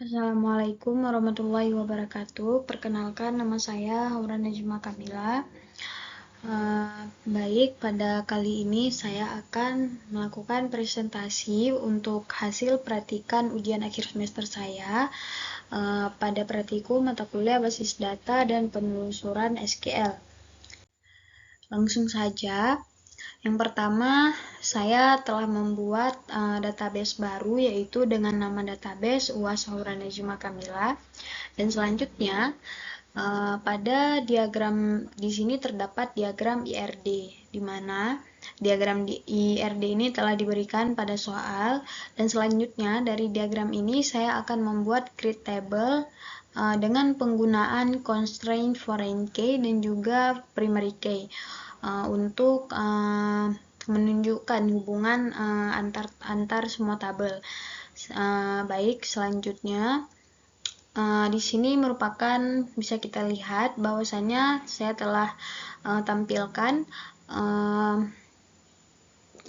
Assalamualaikum warahmatullahi wabarakatuh. Perkenalkan, nama saya Haura Najma Kamila. Baik, pada kali ini saya akan melakukan presentasi untuk hasil praktikan ujian akhir semester saya pada praktikum mata kuliah basis data dan penelusuran SQL. Langsung saja. Yang pertama, saya telah membuat database baru, yaitu dengan nama database UAS Haura Najma Kamila. Dan selanjutnya, pada diagram di sini terdapat diagram IRD, di mana diagram IRD ini telah diberikan pada soal. Dan selanjutnya, dari diagram ini saya akan membuat grid table dengan penggunaan constraint foreign key dan juga primary key untuk menunjukkan hubungan antar semua tabel. Baik, selanjutnya di sini merupakan bisa kita lihat bahwasanya saya telah tampilkan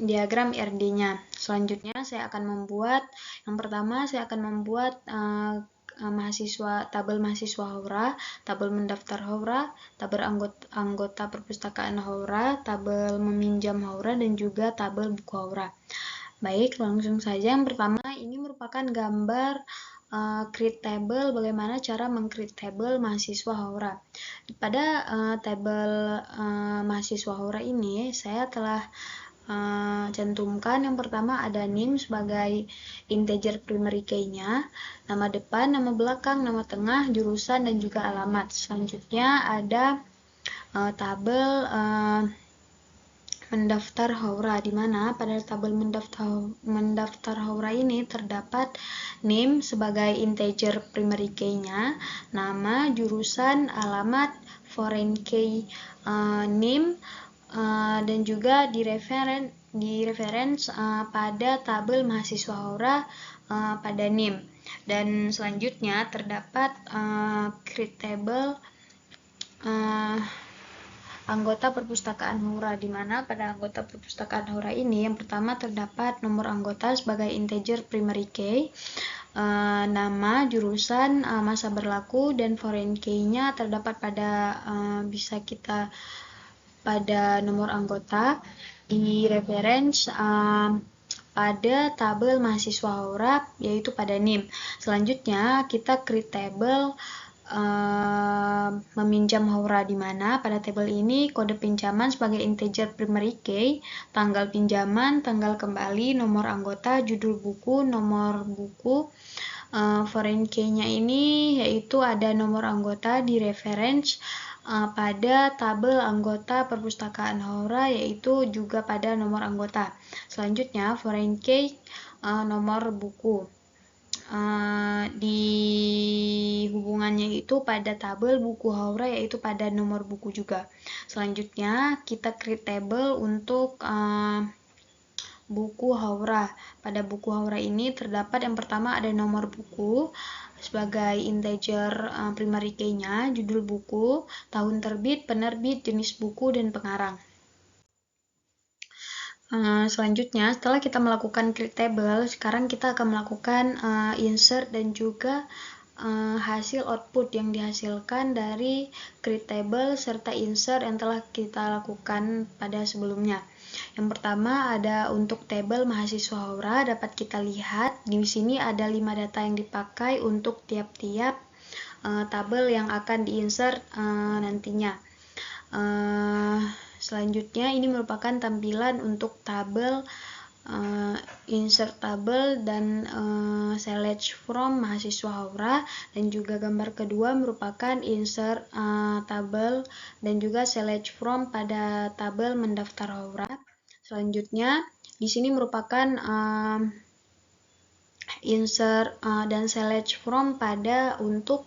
diagram RD-nya. Selanjutnya saya akan membuat, yang pertama saya akan membuat tabel mahasiswa Haura, tabel mendaftar Haura, tabel anggota perpustakaan Haura, tabel meminjam Haura, dan juga tabel buku Haura. Baik, langsung saja. Yang pertama, ini merupakan gambar create table, bagaimana cara meng-create table mahasiswa Haura. Pada tabel mahasiswa Haura ini, saya telah cantumkan yang pertama ada name sebagai integer primary key-nya, nama depan, nama belakang, nama tengah, jurusan, dan juga alamat. Selanjutnya ada tabel mendaftar Haura, di mana pada tabel mendaftar Haura ini terdapat name sebagai integer primary key-nya, nama, jurusan, alamat, foreign key name, dan juga di reference pada tabel mahasiswa Haura pada name. Dan selanjutnya terdapat create table anggota perpustakaan Haura, di mana pada anggota perpustakaan Haura ini yang pertama terdapat nomor anggota sebagai integer primary key, nama, jurusan, masa berlaku, dan foreign key-nya terdapat pada bisa kita pada nomor anggota di reference pada tabel mahasiswa Haura, yaitu pada name. Selanjutnya kita create table meminjam Haura, di mana pada tabel ini kode pinjaman sebagai integer primary key, tanggal pinjaman, tanggal kembali, nomor anggota, judul buku, nomor buku. Foreign key-nya ini yaitu ada nomor anggota di reference pada tabel anggota perpustakaan Haura, yaitu juga pada nomor anggota. Selanjutnya foreign key nomor buku. Di hubungannya itu pada tabel buku Haura, yaitu pada nomor buku juga. Selanjutnya kita create table untuk buku Haura. Pada buku Haura ini terdapat yang pertama ada nomor buku sebagai integer primary key-nya, judul buku, tahun terbit, penerbit, jenis buku, dan pengarang. Selanjutnya, setelah kita melakukan create table, sekarang kita akan melakukan insert dan juga hasil output yang dihasilkan dari create table serta insert yang telah kita lakukan pada sebelumnya. Yang pertama ada untuk tabel mahasiswa Haura, dapat kita lihat di sini ada 5 data yang dipakai untuk tiap-tiap tabel yang akan diinsert nantinya. Selanjutnya ini merupakan tampilan untuk tabel insert tabel dan select from mahasiswa Haura, dan juga gambar kedua merupakan insert tabel dan juga select from pada tabel mendaftar Haura. Selanjutnya di sini merupakan insert dan select from pada untuk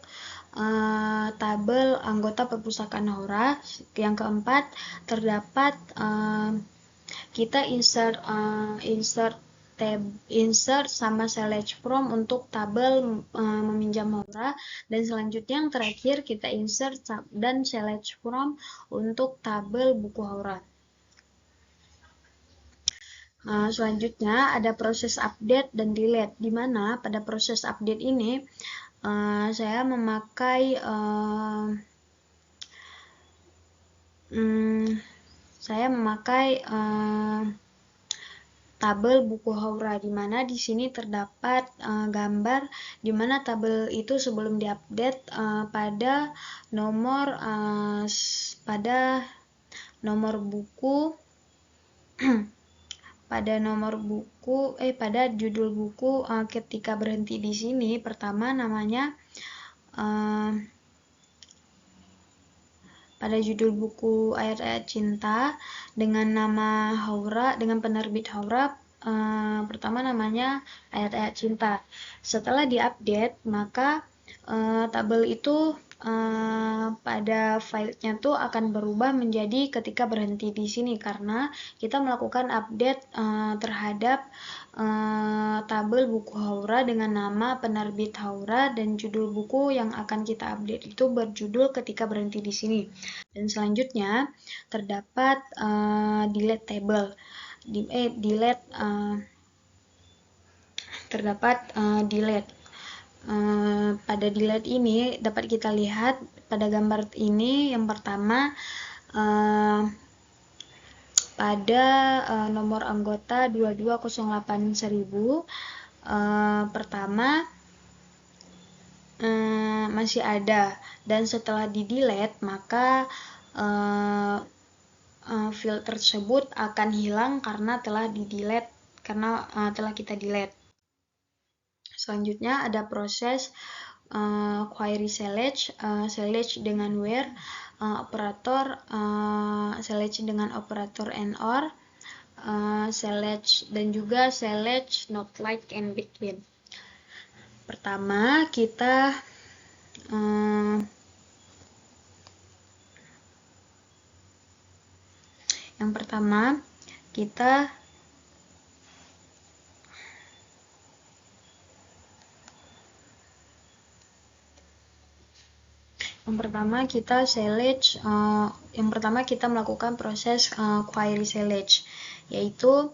tabel anggota perpustakaan Haura. Yang keempat terdapat kita insert sama select from untuk tabel meminjam Haura, dan selanjutnya yang terakhir kita insert dan select from untuk tabel buku Haura. Selanjutnya ada proses update dan delete, di mana pada proses update ini saya memakai tabel buku Haura, di mana di sini terdapat gambar di mana tabel itu sebelum diupdate pada nomor buku pada judul buku ketika berhenti di sini pertama namanya pada judul buku Ayat-Ayat Cinta dengan nama Haura, dengan penerbit Haura, pertama namanya Ayat-Ayat Cinta. Setelah diupdate, maka tabel itu pada filenya tuh akan berubah menjadi ketika berhenti di sini karena kita melakukan update terhadap tabel buku Haura dengan nama penerbit Haura dan judul buku yang akan kita update itu berjudul ketika berhenti di sini. Dan selanjutnya terdapat delete table. Terdapat delete. Pada delete ini dapat kita lihat pada gambar ini yang pertama pada nomor anggota 2208.1000 pertama masih ada, dan setelah di delete maka file tersebut akan hilang karena telah di delete, telah kita delete. Selanjutnya ada proses query select dengan where, operator select dengan operator and or, select dan juga select not like and between. Pertama kita kita melakukan proses query select, yaitu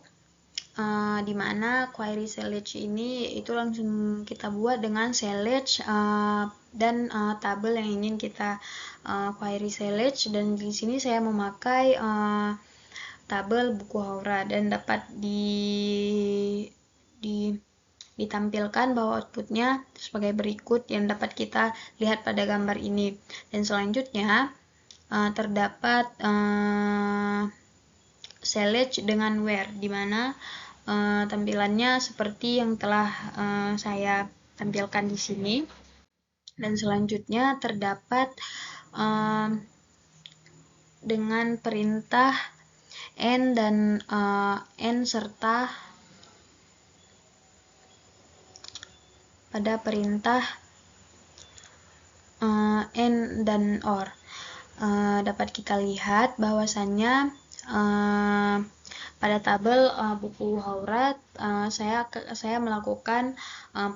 di mana query select ini itu langsung kita buat dengan select dan tabel yang ingin kita query select, dan di sini saya memakai tabel buku Haura dan dapat ditampilkan bahwa outputnya sebagai berikut yang dapat kita lihat pada gambar ini. Dan selanjutnya terdapat select dengan where, di mana tampilannya seperti yang telah saya tampilkan di sini. Dan selanjutnya terdapat dengan perintah n dan n serta pada perintah n dan or. Dapat kita lihat bahwasannya pada tabel buku Haura saya melakukan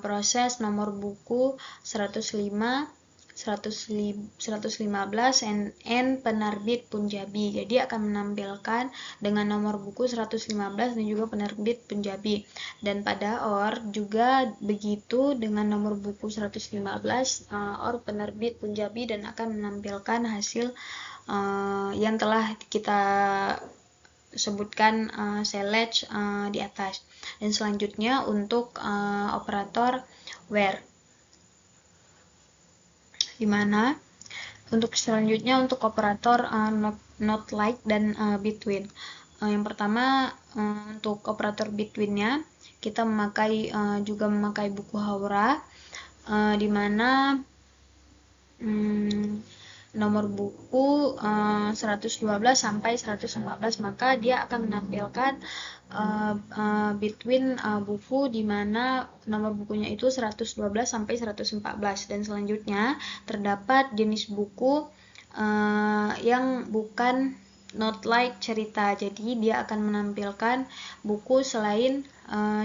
proses nomor buku 105, 115 N penerbit Punjabi. Jadi akan menampilkan dengan nomor buku 115 dan juga penerbit Punjabi. Dan pada OR juga begitu dengan nomor buku 115 OR penerbit Punjabi dan akan menampilkan hasil yang telah kita sebutkan select di atas. Dan selanjutnya untuk operator where, dimana untuk selanjutnya untuk operator not like dan between. Yang pertama untuk operator between-nya kita juga memakai buku Haura, dimana nomor buku 112 sampai 114, maka dia akan menampilkan between buku di mana nomor bukunya itu 112 sampai 114. Dan selanjutnya terdapat jenis buku yang bukan not like cerita, jadi dia akan menampilkan buku selain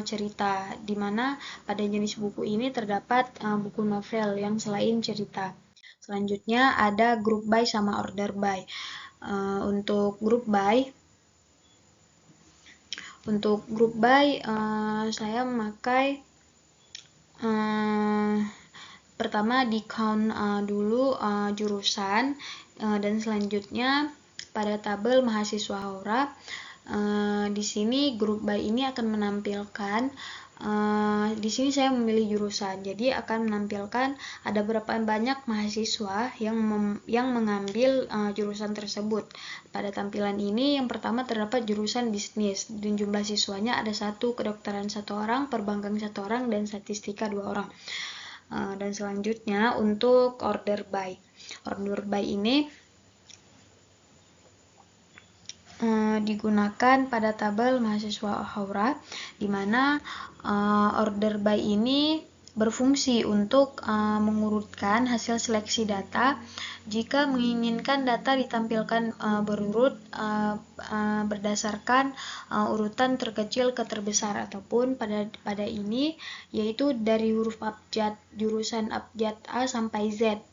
cerita, di mana pada jenis buku ini terdapat buku novel yang selain cerita. Selanjutnya ada group by sama order by. Untuk group by Untuk grup by, saya memakai pertama di count dulu jurusan, dan selanjutnya pada tabel mahasiswa Haura. Di sini grup by ini akan menampilkan, di sini saya memilih jurusan, jadi akan menampilkan ada berapa banyak mahasiswa yang mengambil jurusan tersebut. Pada tampilan ini yang pertama terdapat jurusan bisnis dan jumlah siswanya ada 1, kedokteran 1 orang, perbankan 1 orang, dan statistika 2 orang. Dan selanjutnya untuk order by ini digunakan pada tabel mahasiswa Haura, di mana order by ini berfungsi untuk mengurutkan hasil seleksi data. Jika menginginkan data ditampilkan berurut berdasarkan urutan terkecil ke terbesar, ataupun pada ini yaitu dari huruf abjad jurusan abjad A sampai Z,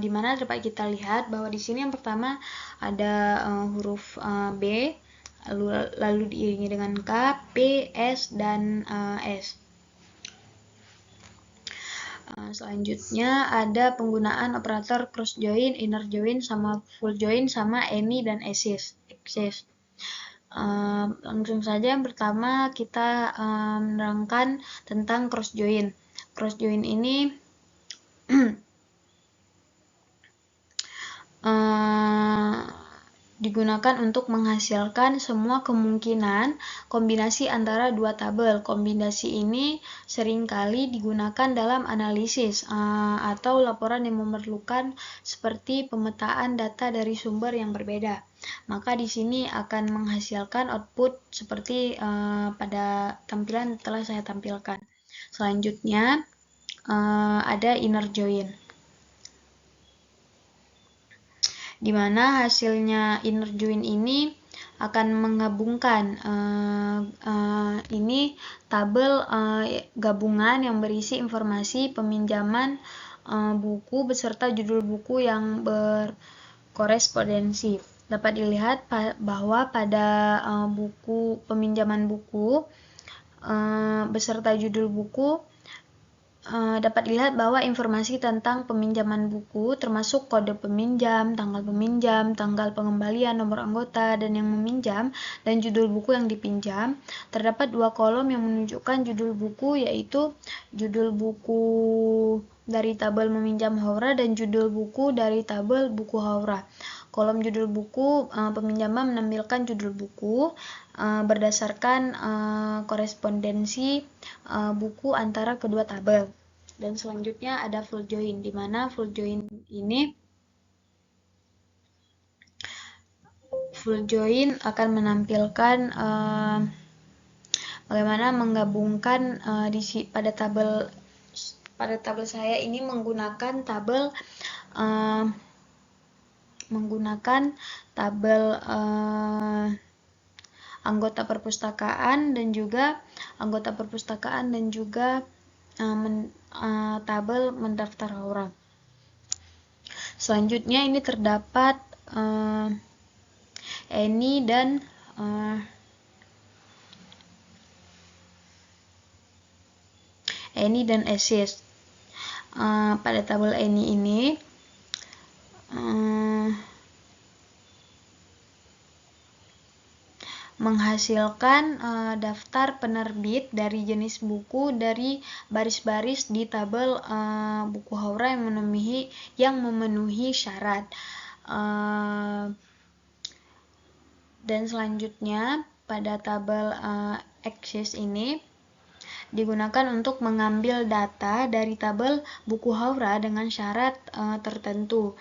di mana dapat kita lihat bahwa di sini yang pertama ada huruf B, lalu diiringi dengan K, P, S, dan S. Selanjutnya ada penggunaan operator cross join, inner join, sama full join, sama any dan axis. Langsung saja yang pertama kita menerangkan tentang cross join. Cross join ini digunakan untuk menghasilkan semua kemungkinan kombinasi antara dua tabel. Kombinasi ini seringkali digunakan dalam analisis atau laporan yang memerlukan seperti pemetaan data dari sumber yang berbeda. Maka di sini akan menghasilkan output seperti pada tampilan telah saya tampilkan. Selanjutnya ada inner join, di mana hasilnya inner join ini akan menggabungkan ini tabel gabungan yang berisi informasi peminjaman buku beserta judul buku yang berkorespondensi. Dapat dilihat bahwa pada buku peminjaman buku beserta judul buku dapat dilihat bahwa informasi tentang peminjaman buku termasuk kode peminjam, tanggal pengembalian, nomor anggota dan yang meminjam, dan judul buku yang dipinjam. Terdapat 2 kolom yang menunjukkan judul buku, yaitu judul buku dari tabel meminjam Haura dan judul buku dari tabel buku Haura. Kolom judul buku peminjaman menampilkan judul buku berdasarkan korespondensi buku antara kedua tabel. Dan selanjutnya ada full join, di mana full join akan menampilkan bagaimana menggabungkan pada tabel saya ini menggunakan tabel anggota perpustakaan dan juga tabel mendaftar Haura. Selanjutnya ini terdapat any dan axis. Pada tabel any ini menghasilkan daftar penerbit dari jenis buku dari baris-baris di tabel buku Haura yang memenuhi syarat. Dan selanjutnya pada tabel axis ini digunakan untuk mengambil data dari tabel buku Haura dengan syarat tertentu.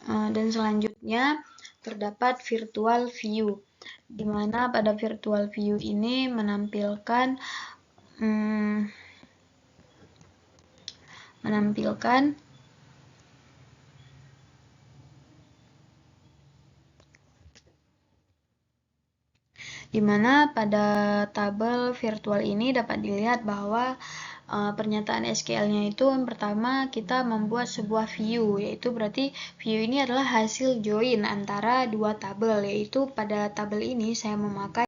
Dan selanjutnya terdapat virtual view, di mana pada virtual view ini menampilkan di mana pada tabel virtual ini dapat dilihat bahwa pernyataan SQL-nya itu yang pertama kita membuat sebuah view, yaitu berarti view ini adalah hasil join antara dua tabel, yaitu pada tabel ini saya memakai